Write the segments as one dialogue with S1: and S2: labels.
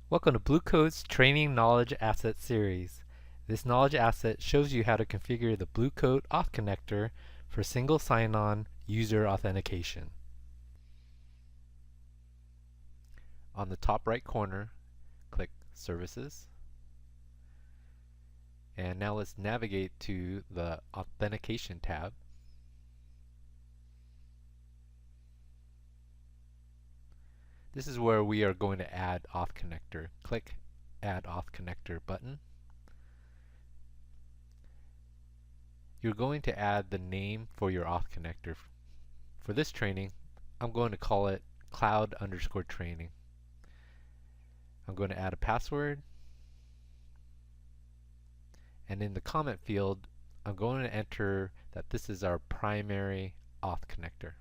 S1: Welcome to Blue Coat's Training Knowledge Asset series. This knowledge asset shows you how to configure the Blue Coat Auth connector for single sign-on user authentication. On the top right corner, click Services. And now let's navigate to the Authentication tab. This is where we are going to add Auth connector. Click Add Auth connector button. You're going to add the name for your Auth connector. For this training, I'm going to call it cloud_training. I'm going to add a password. And in the comment field, I'm going to enter that this is our primary Auth connector.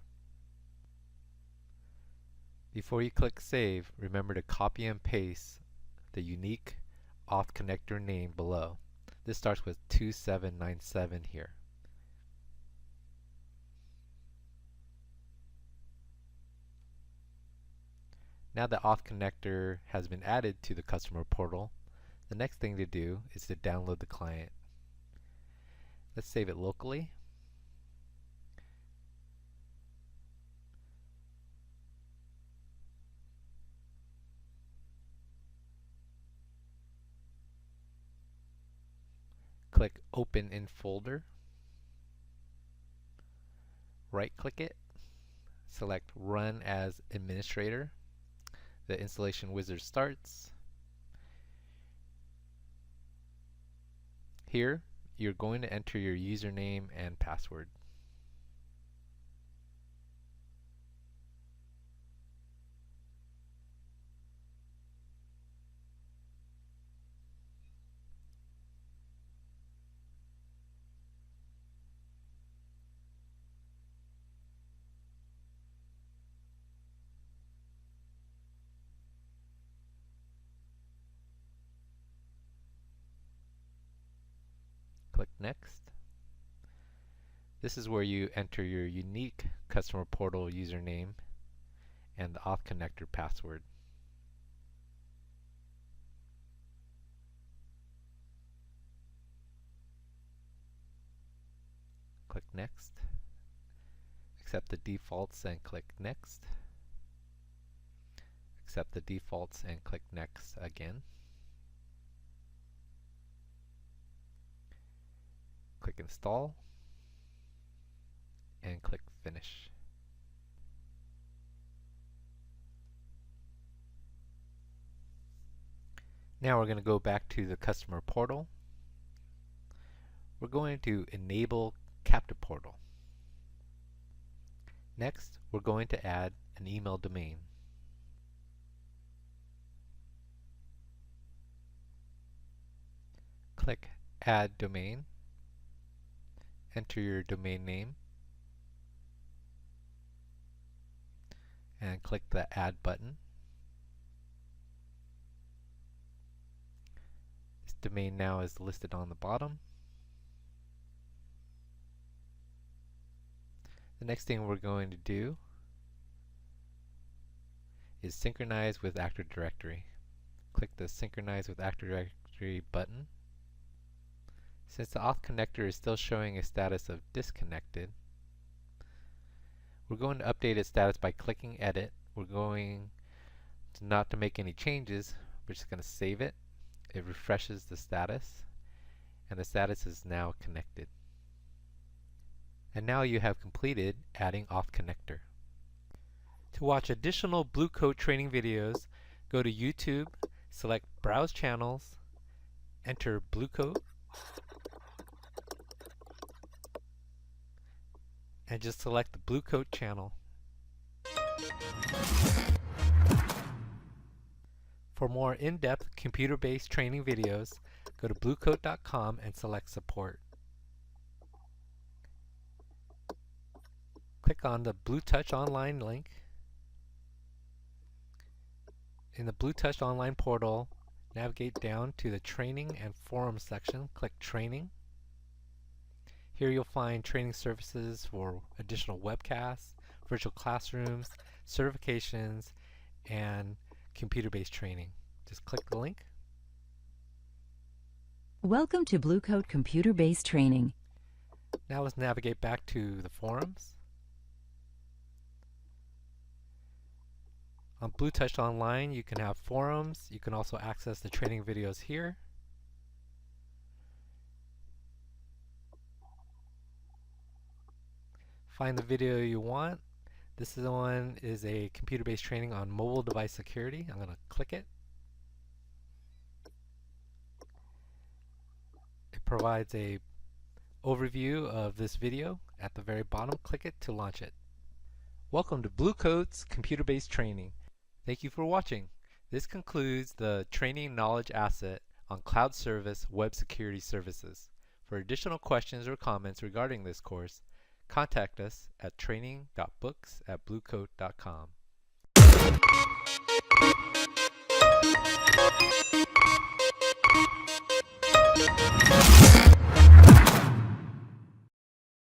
S1: Before you click Save, remember to copy and paste the unique Auth connector name below. This starts with 2797 here. Now the Auth connector has been added to the customer portal, the next thing to do is to download the client. Let's save it locally. Click Open in Folder. Right-click it. Select Run as Administrator. The installation wizard starts. Here, you're going to enter your username and password. Click Next. This is where you enter your unique customer portal username and the Auth connector password. Click Next. Accept the defaults and click Next. Accept the defaults and click Next again. Click Install and click Finish. Now we're going to go back to the customer portal. We're going to enable Captive Portal. Next, we're going to add an email domain. Click Add Domain. Enter your domain name and click the Add button. This domain now is listed on the bottom. The next thing we're going to do is synchronize with Active Directory. Click the Synchronize with Active Directory button. Since the Auth connector is still showing a status of disconnected, we're going to update its status by clicking Edit. We're going to not to make any changes. We're just going to save it. It refreshes the status, and the status is now connected. And now you have completed adding Auth connector. To watch additional Blue Coat training videos, go to YouTube, select Browse Channels, enter Blue Coat, and just select the Blue Coat channel. For more in-depth computer-based training videos, go to bluecoat.com and select Support. Click on the Blue Touch Online link. In the Blue Touch Online portal, navigate down to the Training and Forum section. Click Training. Here you'll find training services for additional webcasts, virtual classrooms, certifications, and computer-based training. Just click the link.
S2: Welcome to Blue Coat Computer-Based Training.
S1: Now let's navigate back to the forums. On Blue Touch Online, you can have forums. You can also access the training videos here. Find the video you want. This one is a computer-based training on mobile device security. I'm going to click it. It provides a overview of this video. At the very bottom, click it to launch it. Welcome to Blue Coat's computer-based training. Thank you for watching. This concludes the training knowledge asset on cloud service web security services. For additional questions or comments regarding this course, contact us at training.books@bluecoat.com.